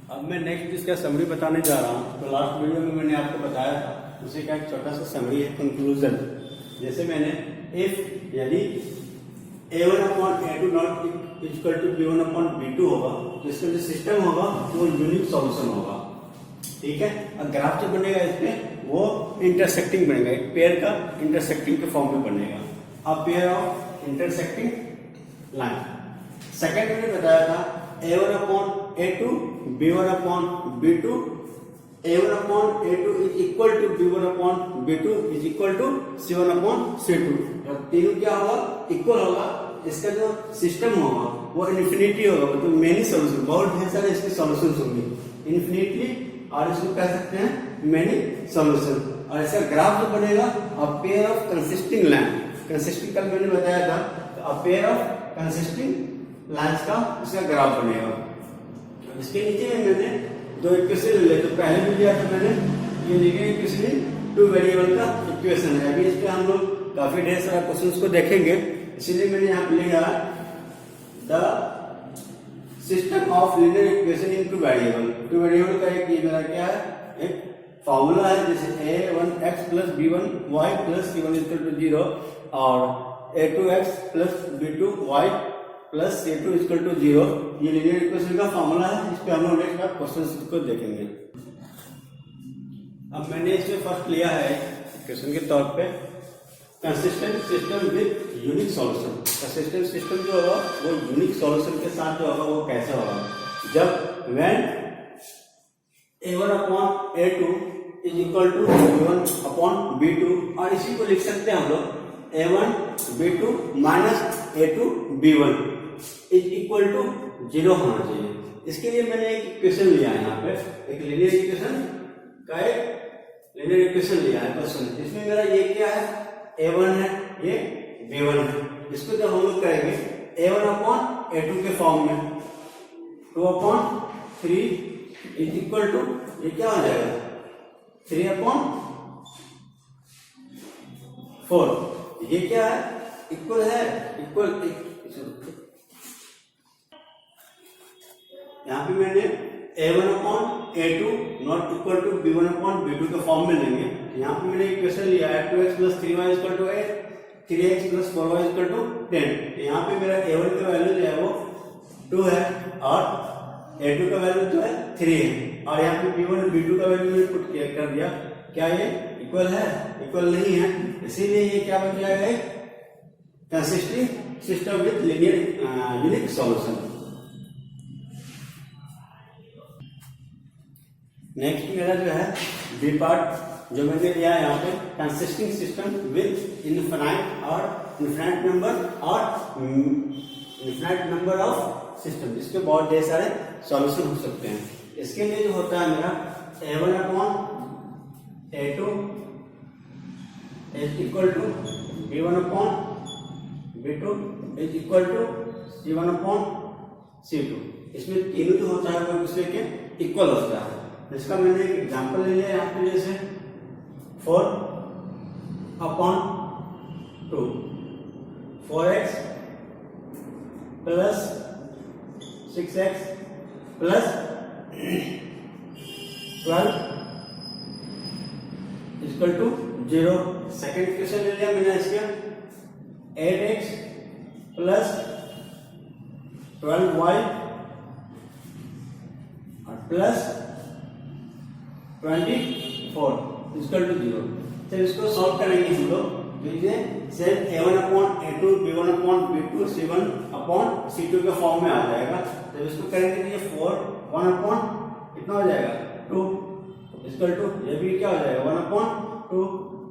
अब मैं नेक्स्ट इसका समरी बताने जा रहा हूँ। तो लास्ट वीडियो में मैंने आपको बताया था, उसी का एक छोटा सा समरी है, कंक्लूजन। जैसे मैंने इफ यदि a1/a2 not equal to b1/b2 होगा तो इसका जो सिस्टम होगा वो यूनिक सॉल्यूशन होगा। ठीक है, और ग्राफ जो बनेगा इसमें वो इंटरसेक्टिंग बनेगा, एक पेयर का इंटरसेक्टिंग के फॉर्म में बनेगा, a pair of intersecting line. Second मैंने बताया था a1/a2 b1/b2 a1/a2 is equal to b1/b2 is equal to c1/c2। तीनों क्या होगा, इक्वल होगा। इसका जो सिस्टम होगा वो इन्फिनिटी होगा, मतलब मेनी सॉल्यूशन, बहुत ढेर सारे इसके सॉल्यूशंस होंगे इन्फिनिटली, और इसको कह सकते हैं मेनी सॉल्यूशन। और इसका ग्राफ जो बनेगा a pair of consisting line, consisting कल मैंने बताया था, तो a pair of consisting lines का इसका ग्राफ बनेगा। इसके नीचे में मैंने दो इक्वेशन ले, तो पहले भी लिया था मैंने, ये लिखे इक्वेशन टू वेरिएबल का इक्वेशन है। अभी इस पे हम लोग काफी ढेर सारा क्वेश्चंस को देखेंगे, इसीलिए मैंने यहाँ पे लिखा the system of linear equation in two variable. Two variable का एक ये मेरा क्या है, एक फॉर्मूला है, जैसे a1x plus b1y plus c1 equal to 0 और a2x plus b2y plus c2 equal to 0। ये लीनियर इक्वेशन का फॉर्मूला है, इस पे हम लोग नेक्स्ट क्वेश्चन को देखेंगे। अब मैंने इसमें फर्स्ट लिया है इक्वेशन के तौर पे consistent system with unique solution. Consistent system जो होगा वो यूनिक सॉल्यूशन के साथ जो होगा वो कैसे होगा, जब when a1/a2 is equal to b1/b2, और इसी को लिख सकते हैं हम लोग a1b2 minus a2b1 is equal to 0 होना चाहिए। इसके लिए मैंने एक इक्वेशन लिया है, यहाँ पे एक लीनियर इक्वेशन का एक लीनियर इक्वेशन लिया है क्वेश्चन। इसमें मेरा ये क्या है, a1 है, ये b1 है। इसको जब हम लोग करेंगे a1/a2 के फॉर्म में 2/3 इज इक्वल टू, ये क्या हो जाएगा 3/4। ये क्या है, इक्वल है, इक्वल यहाँ पे मैंने a1/a2 not equal to b1/b2 के फॉर्म में लेंगे। यहाँ पे मैंने इक्वेशन लिया है 2x plus 3y equal to 8, 3x plus 4y equal to 10। यहाँ पे मेरा a1 का वैल्यू जो है वो 2 है और a2 का वैल्यू जो है 3 है, और यहाँ पे b1 और b2 का वैल्यू मैंने पुट कर दिया। क्या ये इक्वल है, इक्वल नहीं है, इसीलिए ये क्या बन जाएगा, consisting system with linear unique solution. Next मेरा जो है बी पार्ट जो मैंने लिया है यहाँ पे, consisting system with infinite number of system. इसके बहुत ढेर सारे सॉल्यूशन हो सकते हैं। इसके लिए जो होता है मेरा a1/a2 is equal to b1/b2 is equal to c1/c2। इसमें तीनों जो होता है वो एक दूसरे के इक्वल होता है। इसका मैंने एक एग्जांपल ले लिया यहाँ पे, जैसे 4/2 4x plus 6x plus 12 equal to 0। Second question ले लिया मैंने इसका 8x प्लस 12y और प्लस 24 इक्वल टू 0। तो इसको सॉल्व करेंगे हम लोग, सेम a1/a2 b1/b2 c1/c2 के फॉर्म में आ जाएगा। जब इसको करेंगे तो ये 4 कितना हो जाएगा 2 इक्वल टू, ये भी क्या हो जाएगा 1/2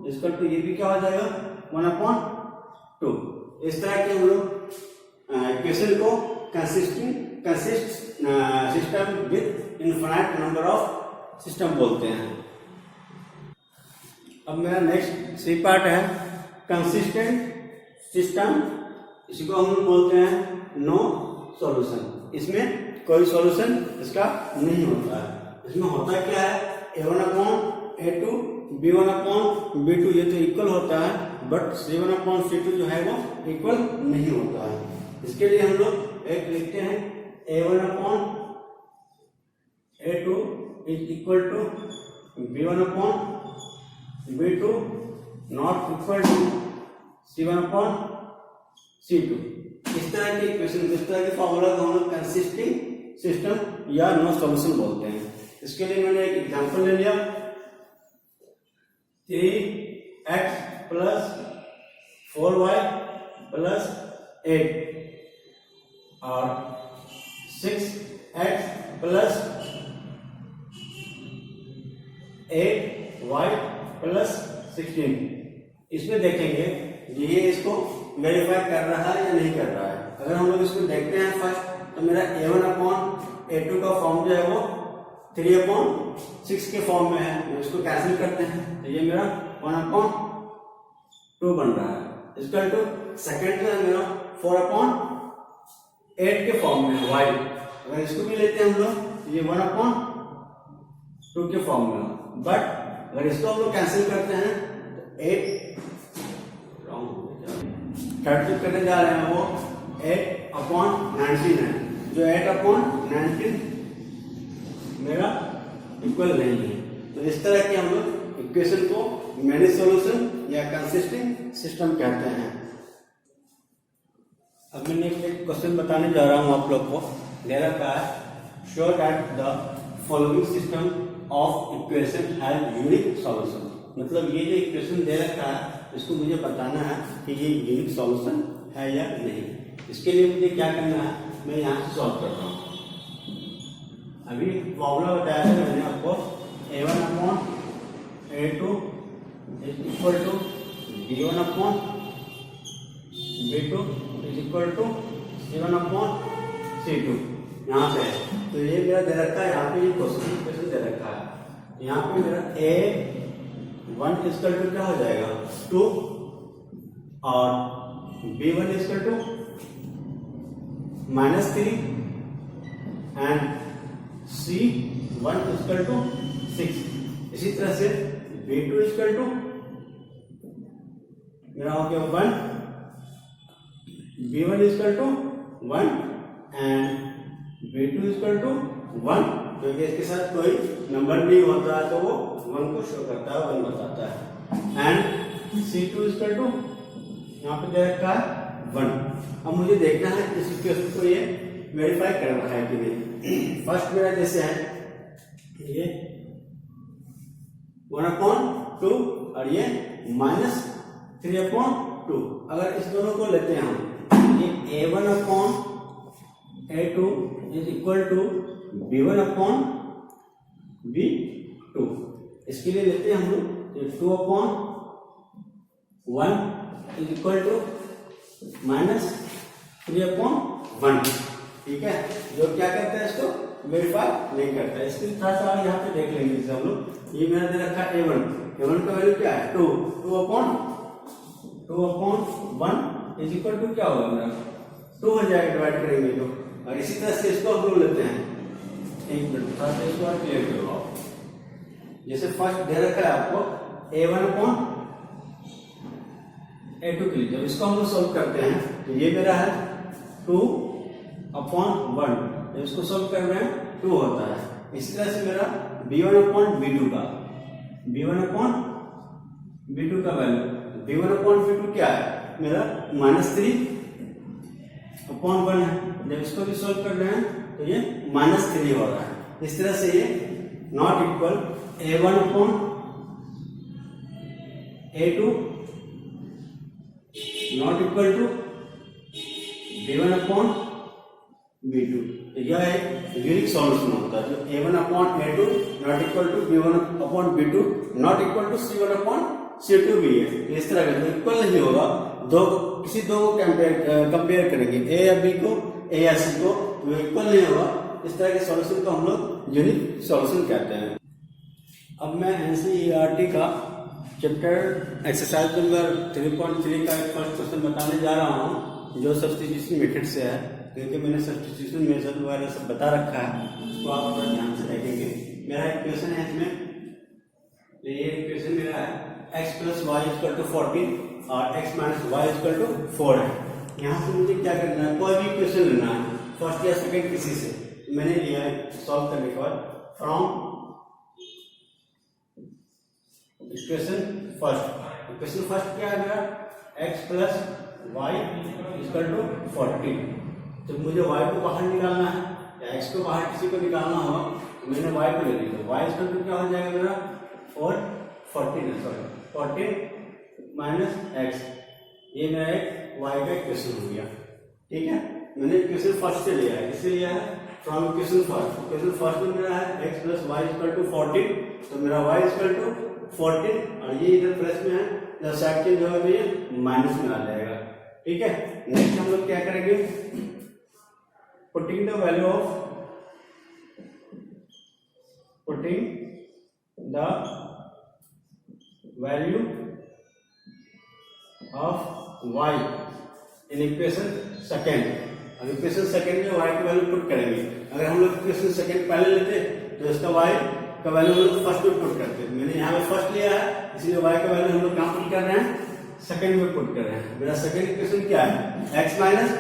इक्वल टू, ये भी क्या हो जाएगा 1/2। इस तरह के हम लोग इक्वेशन को consist system with infinite number of system बोलते हैं। अब मेरा नेक्स्ट सी पार्ट है कंसिस्टेंट सिस्टम, इसी को हम लोग बोलते हैं नो सॉल्यूशन। इसमें कोई सॉल्यूशन इसका नहीं होता है। इसमें होता क्या है, a1/a2 b1/b2 ये तो इक्वल होता है, बट c1/c2 जो है वो इक्वल नहीं होता है। इसके लिए हम लोग एक लिखते हैं a1/a2 is equal to B1 upon B2 not equal to C1 upon C2। इस तरह के इक्वेशन, इस तरह के फॉर्मूला को हम लोग कंसिस्टिंग सिस्टम या नो सॉल्यूशन बोलते हैं। इसके लिए मैंने एक एग्जांपल ले लिया, 3x प्लस 4y प्लस 8 और 6x प्लस 8y प्लस 16। इसमें देखेंगे ये इसको वेरीफाई कर रहा है या नहीं कर रहा है। अगर हम लोग इसको देखते हैं फर्स्ट, तो मेरा A1 अपॉन A2 का फॉर्म जो है वो 3 अपॉन 6 के फॉर्म में है। इसको कैंसिल करते हैं तो ये मेरा 1 अपॉन 2 बन रहा है। इसका टू सेकेंड जो है मेरा 4 अपॉन 8 के फॉर्म में है y। अगर इसको भी लेते हैं हम लोग, ये 1 अपॉन 2 के फॉर्म में है। बट अगर इसको हम लोग कैंसिल करते हैं तो 8 थर्ड जो करने जा रहे हैं वो 8 अपॉन 19 है, जो 8 अपॉन 19 मेरा इक्वल नहीं है। तो इस तरह के हम लोग इक्वेशन को मैनी सॉल्यूशन या कंसिस्टिंग सिस्टम कहते हैं। अब मैं नेक्स्ट एक क्वेश्चन बताने जा रहा हूं आप लोग को। दे रखा है show that the following system of equation has unique solution. मतलब ये जो इक्वेशन दे रखा है इसको मुझे बताना है कि ये यूनिक सॉल्यूशन है या नहीं। इसके लिए मुझे क्या करना है, मैं यहाँ से सॉल्व कर रहा हूँ। अभी फॉर्मूला बताया था मैंने आपको, A1 upon A2 is equal to B1 upon B2 is equal to C1 upon C2। यहाँ पे तो ये मेरा दे रखा है, यहाँ पे ये क्वेश्चन दे रखा है। यहाँ पे मेरा A1 इक्वल टू क्या हो जाएगा 2 और B1 equal to -3 and C1 equal to 6। इसी तरह से B2 इक्वल टू मेरा हो गया 1, B1 equal to 1 and B2 equal to 1, क्योंकि इसके साथ कोई नंबर नहीं होता है तो वो 1 को शो करता है, 1 बताता है। एंड C2 इक्वल टू यहाँ पे दे रखा है 1। अब मुझे देखना है इस इक्वेशन को ये वेरीफाई कर रहा है कि नहीं। फर्स्ट मेरा जैसे है ये 1/2 और ये -3/2। अगर इस दोनों को लेते हैं हम, ये A1 upon A2 is equal to B1 upon B2। इसके लिए लेते हैं हम लोग 2 अपॉन 1 इज इक्वल टू -3/1। ठीक है, जो क्या करता है इसको वेरीफाई नहीं करता है। इसके साथ साथ यहाँ पे देख लेंगे इसे हम लोग। ये मैंने दे रखा है A1 का वैल्यू क्या है 2 अपॉन 1 इज इक्वल टू क्या होगा मेरा 2 हो जाएगा, डिवाइड करेंगे तो। और इसी तरह से इसको हम लोग लेते हैं, एक मिनट थोड़ा इसको और क्लियर करो आप। जैसे फर्स्ट दे रखा है आपको A1 अपॉन A2 के लिए, जब इसको हम लोग सोल्व करते हैं तो ये मेरा है 2 अपॉन 1, जब इसको सोल्व कर रहे हैं 2 होता है। इसी तरह से मेरा B1 अपॉन B2 का वैल्यू B1 अपॉन B2 क्या है मेरा -3/1 है। जब इसको भी सोल्व कर रहे हैं तो ये -3 हो रहा है। इस तरह से ये not equal A1 upon A2 not equal to B1 upon B2। यह एक यूनिक सॉल्यूशन होता है, जो A1 upon A2 not equal to B1 upon B2 not equal to C1 upon C2 भी है। इस तरह का इक्वल नहीं होगा, किसी दो को कंपेयर करेंगे, A या B को, A या C को, तो इक्वल नहीं होगा। इस तरह के सॉल्यूशन को हम लोग यूनिक सॉल्यूशन कहते हैं। अब मैं NCERT का चैप्टर एक्सरसाइज नंबर 3.3 का एक फर्स्ट क्वेश्चन बताने जा रहा हूँ, जो सब्स्टिट्यूशन मेथड से है, क्योंकि मैंने सब्स्टिट्यूशन मेथड वगैरह सब बता रखा है, उसको आप थोड़ा ध्यान से देखेंगे। मेरा इक्वेशन है इसमें, ये इक्वेशन मेरा है x plus y equal to 14 और x minus y equal to 4 है। यहाँ से मुझे क्या करना है, कोई भी इक्वेशन लेना है, फर्स्ट या सेकंड किसी से। मैंने लिया है सॉल्व करने के बाद फ्रॉम इक्वेशन फर्स्ट क्या है मेरा, x plus y equal to 40। तो मुझे y को बाहर निकालना है या x को बाहर किसी को निकालना होगा, तो मैंने y को ले लिया। y इक्वल टू क्या हो जाएगा मेरा, और 14 माइनस x, ये मेरा एक y का इक्वेशन हो गया। ठीक है, मैंने इक्वेशन फर्स्ट से लिया है, किससे लिया है, फ्रॉम इक्वेशन फर्स्ट में मेरा है x plus y equal to 14, तो मेरा y इक्वल टू 14 और ये इधर प्लस में है, जब साइड चेंज होगा तो ये माइनस में आ जाएगा। ठीक है, नेक्स्ट हम लोग क्या करेंगे, putting the value of y in equation second. अब इक्वेशन सेकेंड में y की वैल्यू पुट करेंगे। अगर हम लोग इक्वेशन सेकेंड पहले लेते तो इसका y का वैल्यू हम लोग फर्स्ट में पुट करते। मैंने यहाँ पे फर्स्ट लिया है, इसलिए y का वैल्यू हम लोग कहाँ पुट कर रहे हैं, सेकेंड में पुट कर रहे हैं। मेरा सेकेंड इक्वेशन क्या है, x minus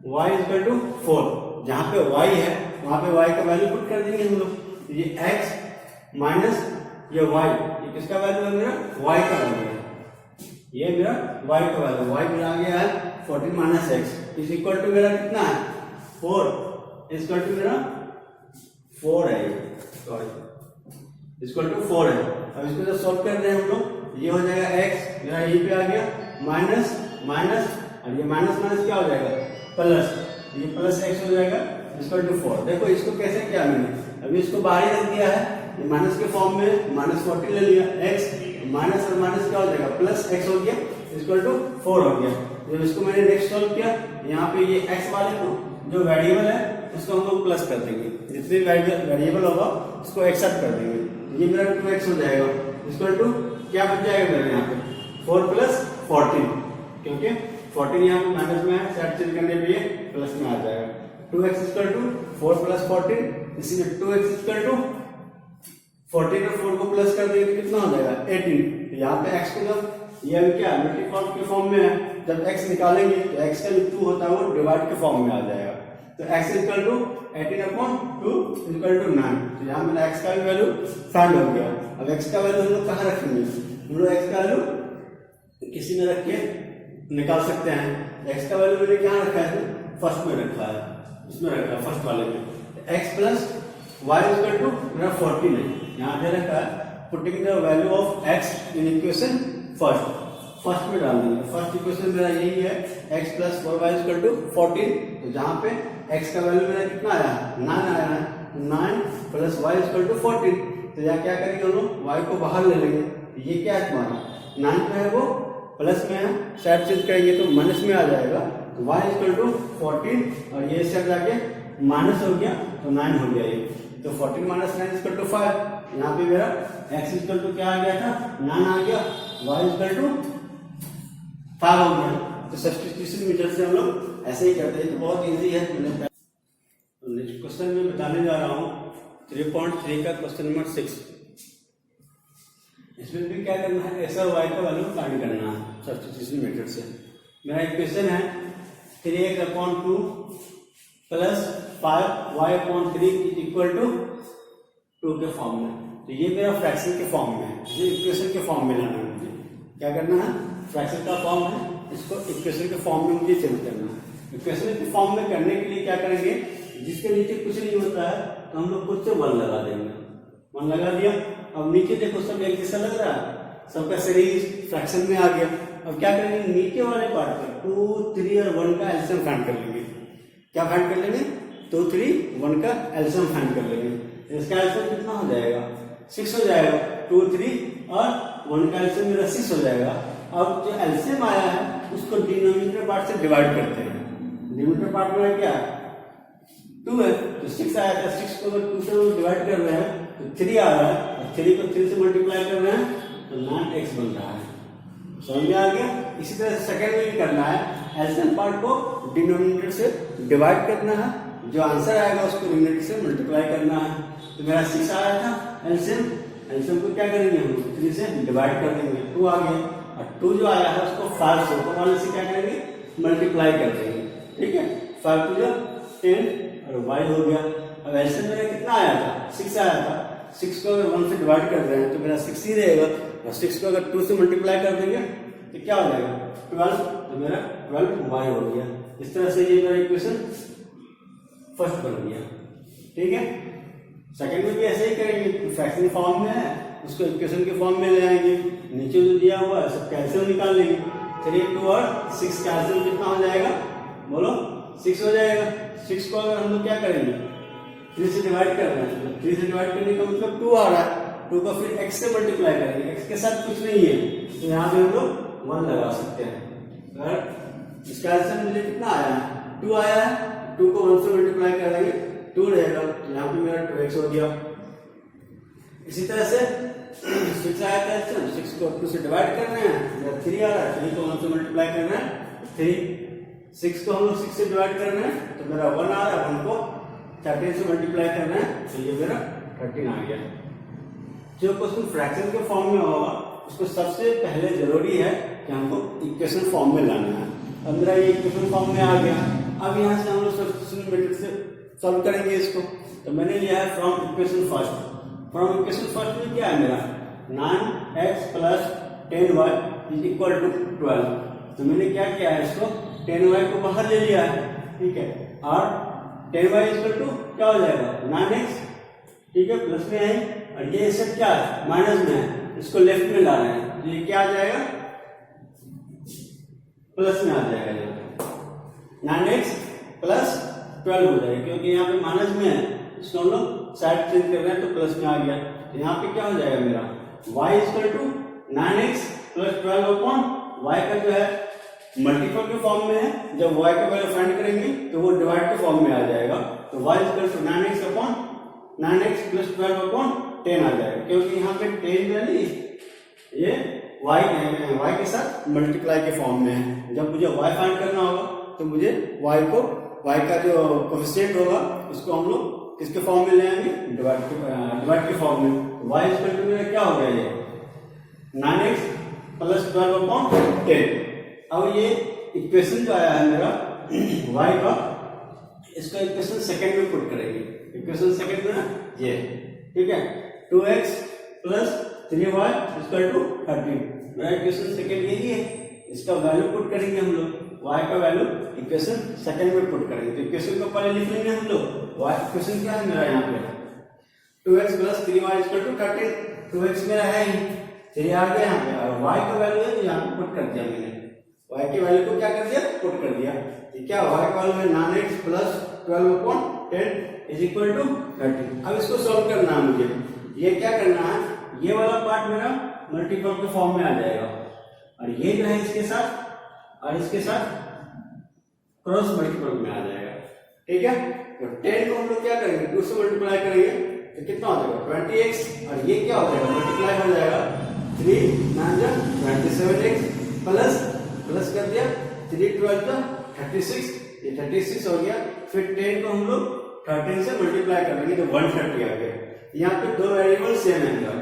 y equal to 4। जहाँ पे y है वहां पे y का वैल्यू पुट कर देंगे हम लोग। ये x माइनस ये y, ये किसका वैल्यू है, मेरा y का वैल्यू है, ये मेरा y का वैल्यू, y मेरा आ गया है 14 minus x is equal to मेरा कितना है, 4 इज इक्वल टू मेरा 4 है, सॉरी इक्वल टू 4 है। अब इसको जब सॉल्व कर रहे हैं हम लोग, ये हो जाएगा x मेरा यहीं पे आ गया, माइनस माइनस और ये माइनस माइनस क्या हो जाएगा, प्लस, ये प्लस x हो जाएगा इक्वल टू 4। देखो इसको कैसे किया मैंने, अभी इसको बाहर ही रख दिया है, ये माइनस के फॉर्म में माइनस 40 ले लिया, x माइनस और माइनस क्या हो जाएगा, प्लस x हो गया इक्वल टू 4 हो गया। जब इसको मैंने नेक्स्ट सॉल्व किया, यहाँ पे ये x वाले को जो वेरिएबल है उसको हम लोग प्लस कर देंगे, जितने वेरिएबल होगा उसको एक्सेप्ट कर देंगे, ये मेरा 2x हो जाएगा इक्वल टू क्या बच जाएगा मेरे यहाँ पे 4 प्लस 14, क्योंकि 14 यहाँ पे माइनस में है, साइड चेंज करने पे ये प्लस में आ जाएगा। 2x इक्वल टू 4 प्लस 14, इसलिए 2x इक्वल टू 14 और 4 को प्लस कर देंगे तो कितना हो जाएगा 18। यहाँ पे x को जब ये अभी क्या मल्टीपल के फॉर्म में है, जब x निकालेंगे तो x का जो 2 होता है वो डिवाइड के फॉर्म में आ जाएगा, तो x equal to 18/2 equal to 9। तो यहाँ मेरा x का भी वैल्यू फाइंड हो गया। अब x का वैल्यू हम लोग कहाँ रखेंगे, हम लोग x का वैल्यू किसी में रख के निकाल सकते हैं। x का वैल्यू मैंने कहाँ रखा है, फर्स्ट में रखा है, इसमें रखा है फर्स्ट वाले में, x plus y equal to मेरा 14 है, यहाँ दे रखा है putting the value of x in equation first में डाल देंगे। फर्स्ट इक्वेशन मेरा यही है, x plus 4y equal to 14, तो जहाँ पे x का वैल्यू मेरा कितना आया, 9 आया है, 9 प्लस y इक्वल टू 14। तो यहाँ क्या करेंगे हम लोग, y को बाहर ले लेंगे, ये क्या है तुम्हारा 9 पे है वो प्लस में है, साइड चेंज करेंगे तो माइनस में आ जाएगा, तो y इक्वल टू 14 और ये साइड जाके माइनस हो गया तो 9 हो गया ये, तो 14 माइनस 9 इक्वल टू 5। यहाँ पे मेरा x इक्वल टू क्या आ गया था, 9 आ गया, y इक्वल टू 5 हो गया। तो सब्स्टिट्यूशन मेथड से हम लोग ऐसे ही करते हैं, तो बहुत इजी है। नेक्स्ट क्वेश्चन में बताने जा रहा हूँ 3.3 का क्वेश्चन नंबर 6। इसमें भी क्या करना है, x और y का वैल्यू फाइंड करना है सब्स्टिट्यूशन मेथड से। मेरा इक्वेशन है 3x/2 plus 5y/3 equal to 2 के फॉर्म में, तो ये मेरा फ्रैक्शन के फॉर्म में है, ये इक्वेशन के फॉर्म में लाना है मुझे। क्या करना है, फ्रैक्शन का फॉर्म है, इसको इक्वेशन के फॉर्म में मुझे चेंज करना है। इक्वेशन के फॉर्म में करने के लिए क्या करेंगे, जिसके नीचे कुछ नहीं होता है तो हम लोग खुद से 1 लगा देंगे, 1 लगा दिया। अब नीचे देखो सब एक जैसा लग रहा है, सबका सीरीज फ्रैक्शन में आ गया। अब क्या करेंगे, नीचे वाले पार्ट पर 2, 3 और 1 का एलसीएम फाइंड कर लेंगे। क्या फाइंड कर लेंगे, 2, 3, 1 का एलसीएम फाइंड कर लेंगे। इसका एलसीएम कितना हो जाएगा, 6 हो जाएगा, 2, 3 और 1 का एलसीएम मेरा 6 हो जाएगा। अब जो एलसीएम आया है उसको डिनोमिनेटर पार्ट से डिवाइड करते हैं। डिनोमिनेटर पार्ट में क्या है, 2 है, तो 6 आया था, 6 को अगर 2 से डिवाइड कर रहे हैं तो 3 आ रहा है, और 3 को 3 से मल्टीप्लाई कर रहे हैं तो 9x बन रहा है। समझ में आ गया। इसी तरह सेकंड में भी करना है, एलसीएम पार्ट को डिनोमिनेटर से डिवाइड करना है, जो आंसर आएगा उसको डिनोमिनेटर से मल्टीप्लाई करना है। तो मेरा 6 आया था एलसीएम, एलसीएम को क्या करेंगे हम 3 से डिवाइड कर देंगे, 2 आ गया, और 2 जो आया है उसको 5 से ऊपर वाले से क्या करेंगे, मल्टीप्लाई कर देंगे। ठीक है, 5 to 10 और y हो गया। अब एलसीएम मेरा कितना आया था, 6 आया था, 6 को अगर 1 से डिवाइड कर रहे हैं तो मेरा 6 ही रहेगा, और 6 को अगर 2 से मल्टीप्लाई कर देंगे तो क्या हो जाएगा 12, तो मेरा 12y हो गया। इस तरह से ये मेरा इक्वेशन फर्स्ट बन गया। ठीक है, सेकंड में भी ऐसे ही करेंगे, फ्रैक्शन फॉर्म में है उसको इक्वेशन के फॉर्म में ले आएंगे, नीचे जो दिया हुआ है सब कैंसिल निकाल लेंगे। 3 2 और 6 कैंसिल कितना हो जाएगा, बोलो 6 हो जाएगा। 6 को अगर हम लोग क्या करेंगे 3 से डिवाइड कर रहे हैं, 3 से डिवाइड करने का मतलब 2 आ रहा है, 2 को फिर x से मल्टीप्लाई करेंगे, x के साथ कुछ नहीं है तो यहाँ पे हम लोग 1 लगा सकते हैं। अगर इसका आंसर मुझे कितना आया है 2 आया है, 2 को 1 से मल्टीप्लाई कर देंगे 2 रहेगा, तो यहाँ पे मेरा 2x हो गया। इसी तरह से 6 आया था, 6 को 2 से डिवाइड करना है, मेरा 3 आ रहा है, 3 को 1 से मल्टीप्लाई करना है 3, 6 को हम लोग 6 से डिवाइड करना है तो मेरा 1 आ रहा है, 1 को 13 से मल्टीप्लाई करना है तो ये मेरा 13 आ गया। जो क्वेश्चन फ्रैक्शन के फॉर्म में होगा उसको सबसे पहले जरूरी है कि हमको इक्वेशन फॉर्म में लाना है। अब मेरा ये इक्वेशन फॉर्म में आ गया, अब यहाँ से हम लोग सब्स्टिट्यूशन मेथड से सॉल्व करेंगे इसको। तो मैंने लिया है from equation first. From equation first में क्या है मेरा 9x plus 10y is equal to 12। तो मैंने क्या किया है इसको 10y को बाहर ले लिया है, ठीक है, और 10y इक्वल टू क्या हो जाएगा 9x, ठीक है, प्लस में है, और ये सब क्या है माइनस में है, इसको लेफ्ट में ला रहे हैं, ये क्या आ जाएगा प्लस में आ जाएगा, ये 9x प्लस 12 हो जाएगा, क्योंकि यहाँ पे माइनस में है, इसको हम लोग साइड चेंज कर रहे हैं तो प्लस में आ गया। तो यहाँ पे क्या हो जाएगा मेरा y equal to 9x plus 12 upon y का जो है मल्टीपल के फॉर्म में है, जब y का वैल्यू फाइंड करेंगे तो वो डिवाइड के फॉर्म में आ जाएगा, तो y equal to 9x upon 9x plus 12 upon 10 आ जाएगा, क्योंकि यहाँ पे 10 यानी ये y के साथ मल्टीप्लाई के फॉर्म में है। जब मुझे y फाइंड करना होगा तो मुझे y का जो कोएफिशिएंट होगा उसको हम लोग किसके फॉर्म में ले आएंगे डिवाइड के फॉर्म में। y इक्वल टू मेरा क्या हो गया ये 9x प्लस 12 अपॉन 10। अब ये इक्वेशन जो आया है मेरा y का, इसका इक्वेशन सेकंड में पुट करेंगे, इक्वेशन सेकंड में ना ये, ठीक है, 2x plus 3y equal to 13। मेरा इक्वेशन सेकंड यही है, इसका वैल्यू पुट करेंगे हम लोग, y का वैल्यू इक्वेशन सेकंड में पुट करेंगे। तो इक्वेशन को पहले लिख लेंगे हम लोग, y इक्वेशन क्या है मेरा यहाँ पे 2x plus 3y equal to 13, 2x मेरा है ही, 3 आ गया यहाँ पे, और y का वैल्यू है तो यहाँ पे पुट कर दिया मैंने, y की वैल्यू को क्या कर दिया पुट कर दिया, ठीक है, y का वैल्यू है 9x plus 12 upon 10 is equal to 13। अब इसको सॉल्व करना है मुझे, ये क्या करना है, ये वाला पार्ट मेरा मल्टीपल के फॉर्म में आ जाएगा, और ये जो है इसके साथ और इसके साथ क्रॉस मल्टीपल में आ जाएगा, ठीक है। तो 10 को हम लोग क्या करेंगे 2 से मल्टीप्लाई करेंगे तो कितना हो जाएगा 20x, और ये क्या हो जाएगा मल्टीप्लाई हो जाएगा 3 9 27x प्लस प्लस कर दिया 3 12 36, ये 36 हो गया। फिर 10 को हम लोग 13 से मल्टीप्लाई करेंगे तो 130 आ गया। यहाँ पे दो वेरिएबल सेम है,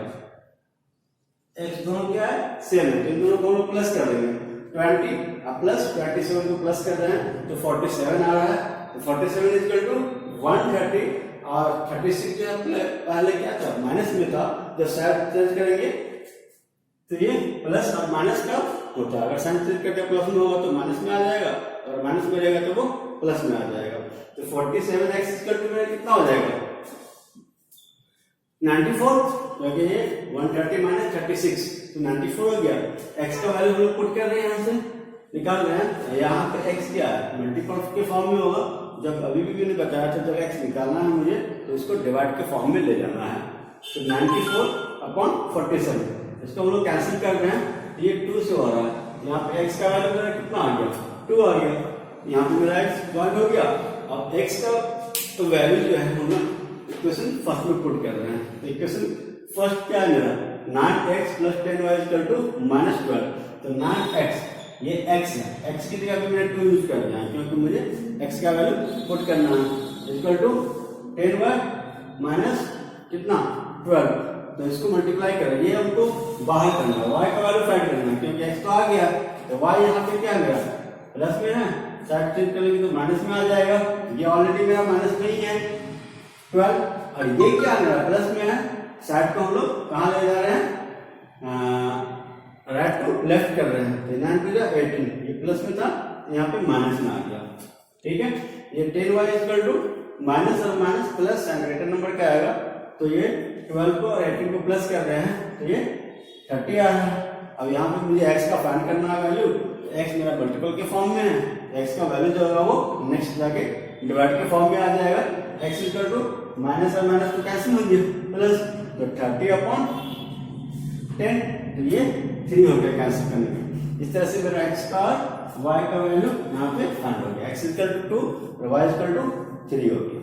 x दोनों क्या है सेम है, तो इन दोनों को प्लस कर देंगे 20 प्लस 27 को प्लस कर रहे हैं तो 47 आ रहा है, तो 47 इक्वल टू 130, और 36 जो है पहले क्या था माइनस में था, जब साइड चेंज करेंगे तो ये प्लस और माइनस का होता है, अगर साइन चेंज करके प्लस में होगा तो माइनस में आ जाएगा, और माइनस में रहेगा तो वो प्लस में आ जाएगा। तो 47x इक्वल टू मेरा कितना हो जाएगा 94, क्योंकि ये 130 माइनस 36 तो 94 हो गया। x का वैल्यू हम लोग पुट कर रहे हैं, यहाँ से निकाल रहे हैं, यहाँ पे x क्या है मल्टीपल के फॉर्म में होगा, जब अभी भी मैंने बताया था जब x निकालना है मुझे तो इसको डिवाइड के फॉर्म में ले जाना है। तो 94 अपॉन 47 इसको हम लोग कैंसिल कर रहे हैं, ये 2 से हो रहा है, यहाँ पे x का वैल्यू मेरा कितना आ गया 2 आ गया, यहाँ पे मेरा x 1 हो गया। अब x का तो वैल्यू जो है हम लोग इक्वेशन फर्स्ट में पुट कर रहे हैं। इक्वेशन फर्स्ट क्या है मेरा 9x plus 10y equal to -12, तो 9x ये x है, x की जगह पे मैंने 2 यूज कर दिया है क्योंकि मुझे x का वैल्यू पुट करना है, इक्वल टू 10y माइनस कितना 12, तो इसको मल्टीप्लाई करें, ये हमको बाहर करना है, y का वैल्यू फाइंड करना है, क्योंकि x तो आ गया तो y यहाँ पे क्या गया प्लस में है, साइड चेंज करेंगे तो माइनस में आ जाएगा, ये ऑलरेडी मेरा माइनस में ही है 12, और ये क्या मेरा प्लस में है, साइड को हम लोग कहाँ ले जा रहे हैं राइट टू लेफ्ट कर रहे हैं, तो 9 टू 18, ये प्लस में था, यहाँ पे माइनस में आ गया। ठीक है, ये 10y इक्वल टू माइनस और minus plus and greater number क्या आएगा, तो ये 12 को और 18 को प्लस कर रहे हैं, तो ये 30 आ रहा है। अब यहाँ पे मुझे x का फाइंड करना है वैल्यू, x मेरा मल्टीपल के फॉर्म में है, x का वैल्यू जो होगा वो नेक्स्ट जाके डिवाइड के फॉर्म में आ जाएगा। x इक्वल टू माइनस और माइनस तो कैंसिल हो गया, प्लस तो 30 अपॉन 10, तो ये 3 हो गया कैंसिल करने में। इस तरह से मेरा x का और y का वैल्यू यहाँ पे फाइंड हो गया, x इक्वल टू 2 और y इक्वल टू 3 हो गया।